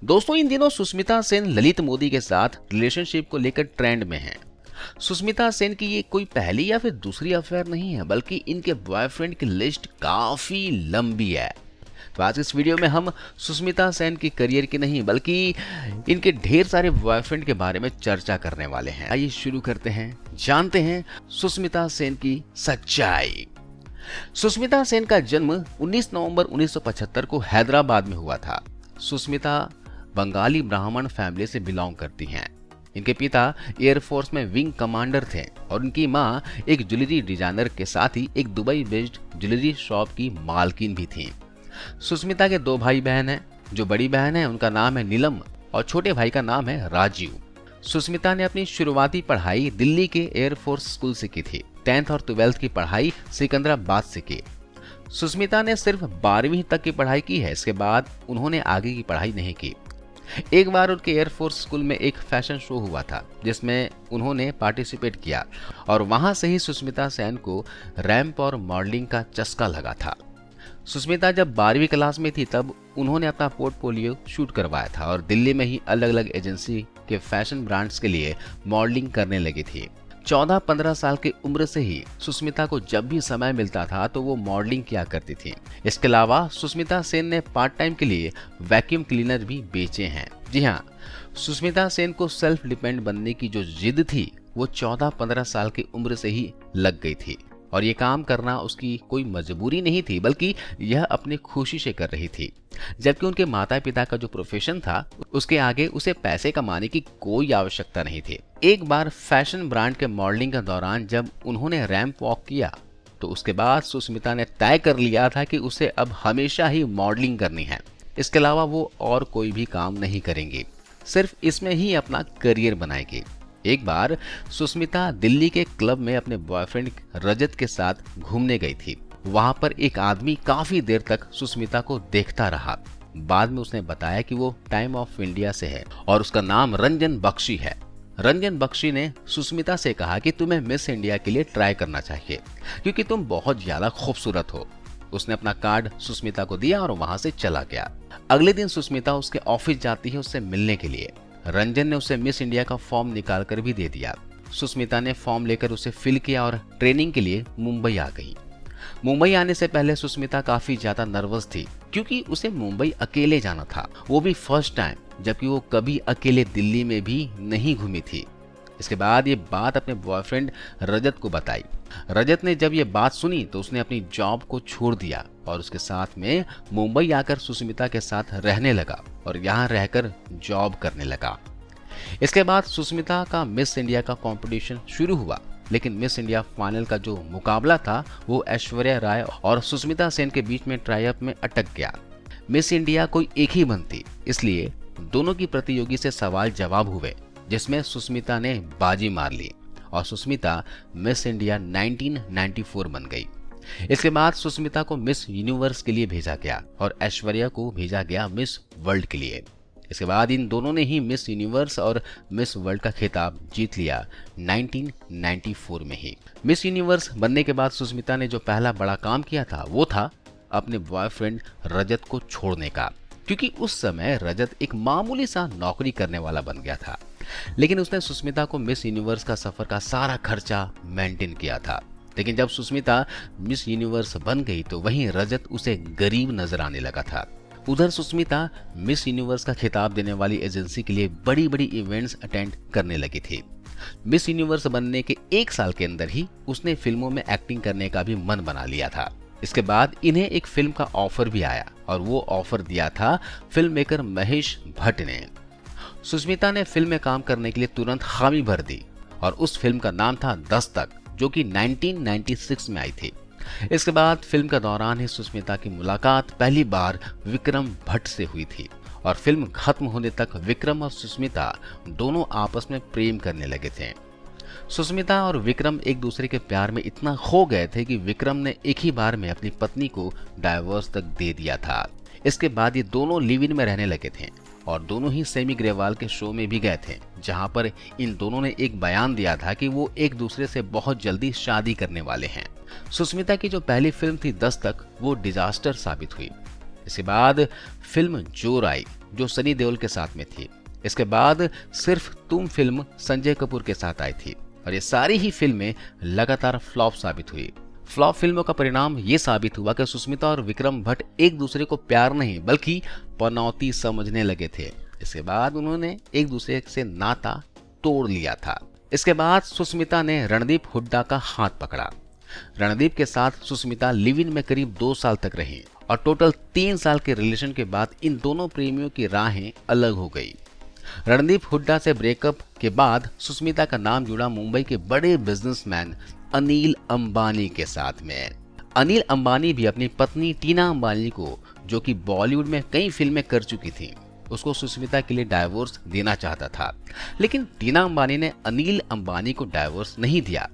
दोस्तों, इन दिनों सुष्मिता सेन ललित मोदी के साथ रिलेशनशिप को लेकर ट्रेंड में हैं। सुष्मिता सेन की ये कोई पहली या फिर दूसरी अफेयर नहीं है, बल्कि इनके बॉयफ्रेंड की लिस्ट काफी लंबी है। तो आज इस वीडियो में हम सुष्मिता सेन की करियर की नहीं, बल्कि इनके ढेर सारे बॉयफ्रेंड के बारे में चर्चा करने वाले हैं। आइए शुरू करते हैं, जानते हैं सुष्मिता सेन की सच्चाई। सुष्मिता सेन का जन्म 19 नवंबर 1975 को हैदराबाद में हुआ था। सुष्मिता बंगाली ब्राह्मण फैमिली से बिलोंग करती हैं। इनके पिता एयरफोर्स में विंग कमांडर थे और इनकी मां एक ज्वेलरी डिजाइनर के साथ ही एक दुबई बेस्ड ज्वेलरी शॉप की मालकिन भी थी। सुष्मिता के 2 भाई बहन हैं। जो बड़ी बहन है उनका नाम है नीलम और छोटे भाई का नाम है राजीव। सुष्मिता ने अपनी शुरुआती पढ़ाई दिल्ली के एयरफोर्स स्कूल से की थी। 10th और 12th की पढ़ाई सिकंदराबाद से की। सुष्मिता ने सिर्फ 12वीं तक की पढ़ाई की है। इसके बाद उन्होंने आगे की पढ़ाई नहीं की। एक बार उनके एयरफोर्स स्कूल में एक फैशन शो हुआ था जिसमें उन्होंने पार्टिसिपेट किया और वहां से ही सुष्मिता सेन को रैंप और मॉडलिंग का चस्का लगा था। सुष्मिता जब 12वीं क्लास में थी तब उन्होंने अपना पोर्टफोलियो शूट करवाया था और दिल्ली में ही अलग अलग एजेंसी के फैशन ब्रांड्स के लिए मॉडलिंग करने लगी थी। 14-15 साल की उम्र से ही सुष्मिता को जब भी समय मिलता था तो वो मॉडलिंग किया करती थी। इसके अलावा सुष्मिता सेन ने पार्ट टाइम के लिए वैक्यूम क्लीनर भी बेचे हैं। जी हाँ, सुष्मिता सेन को सेल्फ डिपेंड बनने की जो जिद थी वो 14-15 साल की उम्र से ही लग गई थी और ये काम करना उसकी कोई मजबूरी नहीं थी, बल्कि यह अपनी खुशी से कर रही थी। जबकि उनके माता पिता का जो प्रोफेशन था उसके आगे उसे पैसे कमाने की कोई आवश्यकता नहीं थी। एक बार फैशन ब्रांड के मॉडलिंग के दौरान जब उन्होंने रैंप वॉक किया तो उसके बाद सुष्मिता ने तय कर लिया था कि उसे अब हमेशा ही मॉडलिंग करनी है। इसके अलावा वो और कोई भी काम नहीं करेंगी, सिर्फ इसमें ही अपना करियर बनाएगी। एक बार सुष्मिता दिल्ली के क्लब में अपने बॉयफ्रेंड रजत के साथ घूमने गई थी। वहां पर एक आदमी काफी देर तक सुष्मिता को देखता रहा। बाद में उसने बताया कि वो टाइम ऑफ इंडिया से है और उसका नाम रंजन बख्शी है। रंजन बख्शी ने सुष्मिता से कहा कि तुम्हें मिस इंडिया के लिए ट्राई करना चाहिए क्योंकि तुम बहुत ज्यादा खूबसूरत हो। उसने अपना कार्ड सुष्मिता को दिया और वहां से चला गया। अगले दिन सुष्मिता उसके ऑफिस जाती है उससे मिलने के लिए। रंजन ने उसे मिस इंडिया का फॉर्म निकाल कर भी दे दिया। सुष्मिता ने फॉर्म लेकर उसे फिल किया और ट्रेनिंग के लिए मुंबई आ गई। मुंबई आने से पहले सुष्मिता काफी ज्यादा नर्वस थी क्योंकि उसे मुंबई अकेले जाना था, वो भी फर्स्ट टाइम, जबकि वो कभी अकेले दिल्ली में भी नहीं घूमी थी। इसके बाद ये बात अपने बॉयफ्रेंड रजत को बताई। रजत ने जब ये बात सुनी तो उसने अपनी जॉब को छोड़ दिया और उसके साथ में मुंबई आकर सुष्मिता के साथ रहने लगा और यहाँ रहकर जॉब करने लगा। इसके बाद सुष्मिता का मिस इंडिया का कंपटीशन शुरू हुआ, लेकिन मिस इंडिया फाइनल का जो मुकाबला था वो ऐश्वर्या राय और सुष्मिता सेन के बीच में ट्राई अप में अटक गया। मिस इंडिया कोई एक ही बनती, इसलिए दोनों की प्रतियोगी से सवाल जवाब हुए जिसमें सुष्मिता ने बाजी मार ली और सुष्मिता मिस इंडिया 1994 बन गई। इसके बाद सुष्मिता को मिस यूनिवर्स के लिए भेजा गया और ऐश्वर्या को भेजा गया मिस वर्ल्ड के लिए। इसके बाद इन दोनों ने ही मिस यूनिवर्स और मिस वर्ल्ड का खिताब जीत लिया 1994 में ही। मिस यूनिवर्स बनने के बाद सुष्मिता ने जो पहला बड़ा काम किया था वो था अपने बॉयफ्रेंड रजत को छोड़ने का, क्योंकि उस समय रजत एक मामूली सा नौकरी करने वाला बन गया था। लेकिन उसने सुष्मिता को मिस यूनिवर्स का सफर का सारा खर्चा मेंटेन किया था। लेकिन जब सुष्मिता मिस यूनिवर्स बन गई तो वहीं रजत उसे गरीब नजर आने लगा था। उधर सुष्मिता मिस यूनिवर्स का खिताब देने वाली एजेंसी के लिए बड़ी बड़ी इवेंट्स अटेंड करने लगी थी। मिस यूनिवर्स बनने के 1 साल के अंदर ही उसने फिल्मों में एक्टिंग करने का भी मन बना लिया था। इसके बाद इन्हें एक फिल्म का ऑफर भी आया और वो ऑफर दिया था फिल्म मेकर महेश भट्ट ने। सुष्मिता ने फिल्म में काम करने के लिए तुरंत हामी भर दी और उस फिल्म का नाम था दस्तक, जो कि 1996 में आई थी। इसके बाद फिल्म के दौरान ही सुष्मिता की मुलाकात पहली बार विक्रम भट्ट से हुई थी और फिल्म खत्म होने तक विक्रम और सुष्मिता दोनों आपस में प्रेम करने लगे थे। सुष्मिता और विक्रम एक दूसरे के प्यार में इतना खो गए थे कि विक्रम ने एक ही बार में अपनी पत्नी को डाइवोर्स तक दे दिया था। इसके बाद ये दोनों लिव इन में रहने लगे थे और दोनों ही सेमी ग्रेवाल के शो में भी गए थे, जहां पर इन दोनों ने एक बयान दिया था कि वो एक दूसरे से बहुत जल्दी शादी करने वाले हैं। सुष्मिता की जो पहली फिल्म थी दस्तक, वो डिजास्टर साबित हुई। इसके बाद फिल्म जोर आई जो सनी देओल के साथ में थी। इसके बाद सिर्फ तुम फिल्म संजय कपूर के साथ आई थी और ये सारी ही फिल्में लगातार फ्लॉप साबित हुई। फ्लॉप फिल्मों का परिणाम ये साबित हुआ कि सुष्मिता और विक्रम भट्ट एक दूसरे को प्यार नहीं बल्कि पनौती समझने लगे थे। इसके बाद उन्होंने एक दूसरे से नाता तोड़ लिया था। इसके बाद सुष्मिता ने रणदीप हुड्डा का हाथ पकड़ा। रणदीप के साथ सुष्मिता लिव इन में करीब 2 साल तक रही और टोटल 3 साल के रिलेशन के बाद इन दोनों प्रेमियों की राहें अलग हो गई। रणदीप हुड्डा से ब्रेकअप के बाद सुष्मिता का नाम जुड़ा मुंबई के बड़े बिजनेसमैन अनिल अंबानी के साथ में। अनिल अंबानी भी अपनी पत्नी टीना अंबानी को, जो कि बॉलीवुड में कई फिल्में कर चुकी थी, उसको सुष्मिता के लिए डाइवोर्स देना चाहता था, लेकिन टीना अंबानी ने अनिल अंबानी को डाइवोर्स नहीं दिया।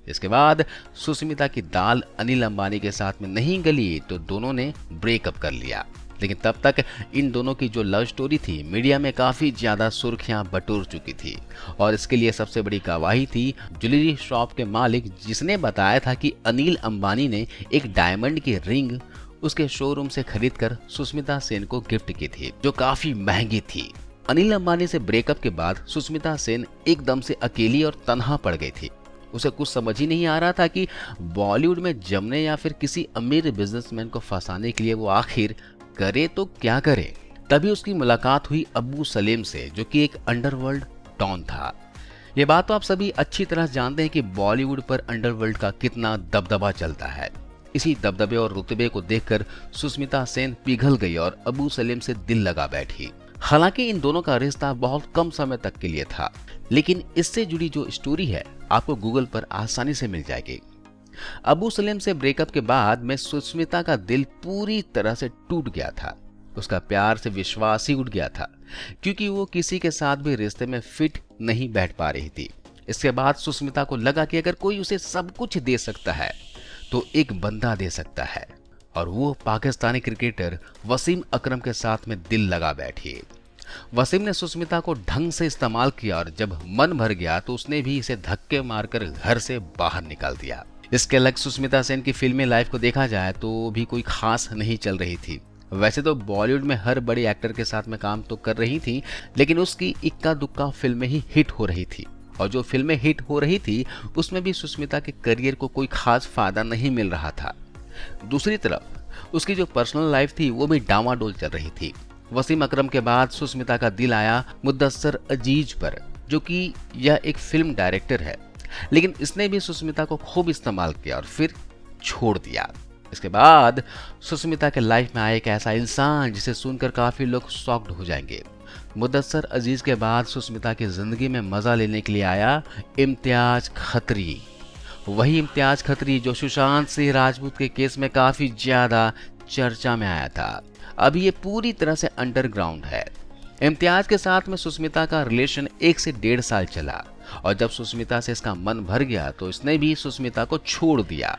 इसके बाद सुष्मिता की दाल अनिल अंबानी के साथ में नहीं गली तो दोनों ने ब्रेकअप कर लिया। लेकिन तब तक इन दोनों की जो लव स्टोरी थी मीडिया में काफ़ी ज़्यादा सुर्खियां बटोर चुकी थी और इसके लिए सबसे बड़ी गवाही थी ज्वेलरी शॉप के मालिक, जिसने बताया था कि अनिल अंबानी ने एक डायमंड की रिंग उसके शोरूम से खरीदकर सुष्मिता सेन को गिफ्ट की थी, जो काफ़ी महंगी थी। अनिल अंबानी से ब्रेकअप के बाद सुष्मिता सेन एकदम से अकेली और तन्हा पड़ गई थी। उसे कुछ समझ ही नहीं आ रहा था कि बॉलीवुड में जमने या फिर किसी अमीर बिजनेसमैन को फंसाने के लिए वो आखिर करे तो क्या करे। तभी उसकी मुलाकात हुई अब्बू सलीम से, जो कि एक अंडरवर्ल्ड डॉन था। ये बात तो आप सभी अच्छी तरह जानते हैं कि बॉलीवुड पर अंडरवर्ल्ड का कितना दबदबा चलता है। इसी दबदबे और रुतबे को देखकर सुष्मिता सेन पिघल गई और अब्बू सलीम से दिल लगा बैठी। हालांकि इन दोनों का रिश्ता बहुत कम समय तक के लिए था, लेकिन इससे जुड़ी जो स्टोरी है आपको गूगल पर आसानी से मिल जाएगी। अब्बू सलीम से ब्रेकअप के बाद में सुष्मिता का दिल पूरी तरह से टूट गया था। उसका प्यार से विश्वास ही उठ गया था, क्योंकि वो किसी के साथ भी रिश्ते में फिट नहीं बैठ पा रही थी। इसके बाद सुष्मिता को लगा कि अगर कोई उसे सब कुछ दे सकता है तो एक बंदा दे सकता है, और वो पाकिस्तानी क्रिकेटर वसीम अकरम के साथ में दिल लगा बैठी। वसीम ने सुष्मिता को ढंग से इस्तेमाल किया और जब मन भर गया तो उसने भी इसे धक्के मारकर घर से बाहर निकाल दिया। इसके अलग सुष्मिता सेन की फिल्मी लाइफ को देखा जाए तो भी कोई खास नहीं चल रही थी। वैसे तो बॉलीवुड में हर बड़े एक्टर के साथ में काम तो कर रही थी, लेकिन उसकी इक्का दुक्का फिल्में ही हिट हो रही थी, और जो फिल्में हिट हो रही थी उसमें भी सुष्मिता के करियर को कोई खास फायदा नहीं मिल रहा था। दूसरी तरफ उसकी जो पर्सनल लाइफ थी वो भी डामाडोल चल रही थी। वसीम अकरम के बाद सुष्मिता का दिल आया मुद्दस्सर अजीज पर, जो कि यह एक फिल्म डायरेक्टर है, लेकिन इसने भी सुष्मिता को खूब इस्तेमाल किया और फिर छोड़ दिया। इसके बाद सुष्मिता के लाइफ में आया एक ऐसा इंसान जिसे सुनकर काफी लोग शॉक्ड हो जाएंगे। मुद्दस्सर अजीज के बाद सुष्मिता की जिंदगी में मजा लेने के लिए आया इम्तियाज खत्री। वही इम्तियाज खत्री जो सुशांत सिंह राजपूत के केस में काफी ज्यादा चर्चा में आया था। अब ये पूरी तरह से अंडरग्राउंड है। इम्तियाज के साथ में सुष्मिता का रिलेशन 1 से 1.5 साल चला, और जब सुष्मिता से इसका मन भर गया तो इसने भी सुष्मिता को छोड़ दिया।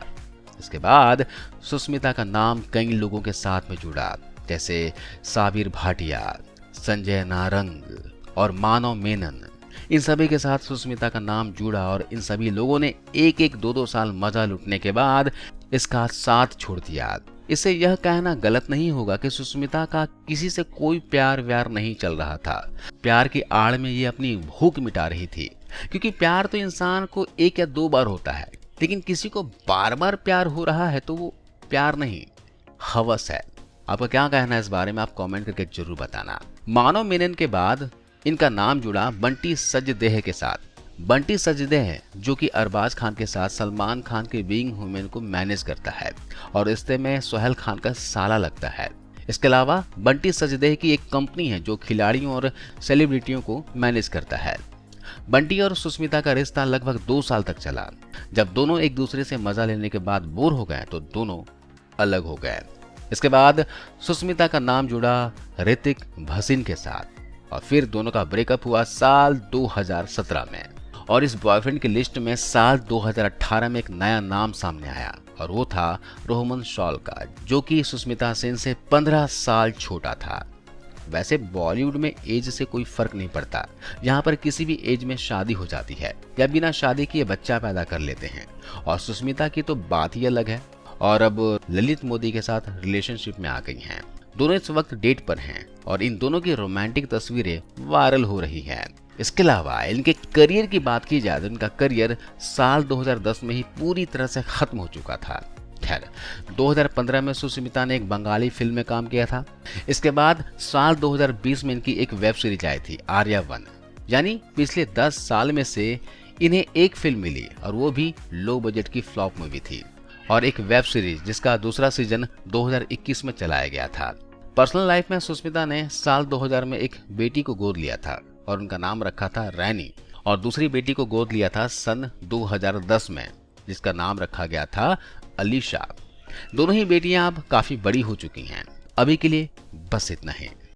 इसके बाद सुष्मिता का नाम कई लोगों के साथ में जुड़ा, जैसे साबिर भाटिया, संजय नारंग और मानव मेनन। इन सभी के साथ सुष्मिता का नाम जुड़ा और इन सभी लोगों ने 1-1, 2-2 साल मजा लूटने के बाद इसका साथ छोड़ दिया। इससे यह कहना गलत नहीं होगा कि सुष्मिता का किसी से कोई प्यार व्यार नहीं चल रहा था। प्यार की आड़ में ये अपनी भूख मिटा रही थी, क्योंकि प्यार तो इंसान को 1 या 2 बार होता है, लेकिन किसी को बार बार प्यार हो रहा है तो वो प्यार नहीं, हवस है। आपका क्या कहना है इस बारे में, आप कमेंट करके जरूर बताना। मानव मेनन के बाद इनका नाम जुड़ा बंटी सजदेह के साथ। बंटी सजदेह जो कि अरबाज खान के साथ सलमान खान के विंग वुमेन को मैनेज करता है और रिश्ते में सोहेल खान का साला लगता है। इसके अलावा बंटी सजदेह की एक कंपनी है जो खिलाड़ियों और सेलिब्रिटियों को मैनेज करता है। बंटी और सुष्मिता का रिश्ता लगभग 2 साल तक चला। जब दोनों एक दूसरे से मजा लेने के बाद बोर हो गए तो दोनों अलग हो गए। इसके बाद सुष्मिता का नाम जुड़ा ऋतिक भसीन के साथ और फिर दोनों का ब्रेकअप हुआ साल 2017 में। और इस बॉयफ्रेंड की लिस्ट में साल 2018 में एक नया नाम सामने आया और वो था रोहमन शॉल का, जो कि सुष्मिता सेन से 15 साल छोटा था। वैसे बॉलीवुड में एज से कोई फर्क नहीं पड़ता, यहाँ पर किसी भी एज में शादी हो जाती है या बिना शादी किए बच्चा पैदा कर लेते हैं। और सुष्मिता की तो बात ही अलग है और अब ललित मोदी के साथ रिलेशनशिप में आ गई हैं। दोनों इस वक्त डेट पर हैं और इन दोनों की रोमांटिक तस्वीरें वायरल हो रही हैं। इसके अलावा इनके करियर की बात की जाए तो इनका करियर साल 2010 में ही पूरी तरह से खत्म हो चुका था। खैर, 2015 में सुष्मिता ने एक बंगाली फिल्म में काम किया था। इसके बाद साल 2020 में इनकी एक वेब सीरीज आई थी आर्या 1। यानी पिछले 10 साल में से इन्हें एक फिल्म मिली और वो भी लो बजट की फ्लॉप मूवी थी, और एक वेब सीरीज जिसका दूसरा सीजन 2021 में चलाया गया था। पर्सनल लाइफ में सुष्मिता ने साल 2000 में एक बेटी को गोद लिया था और उनका नाम रखा था रैनी, और दूसरी बेटी को गोद लिया था सन 2010 में, जिसका नाम रखा गया था अलीशा। दोनों ही बेटियां अब काफी बड़ी हो चुकी हैं। अभी के लिए बस इतना ही।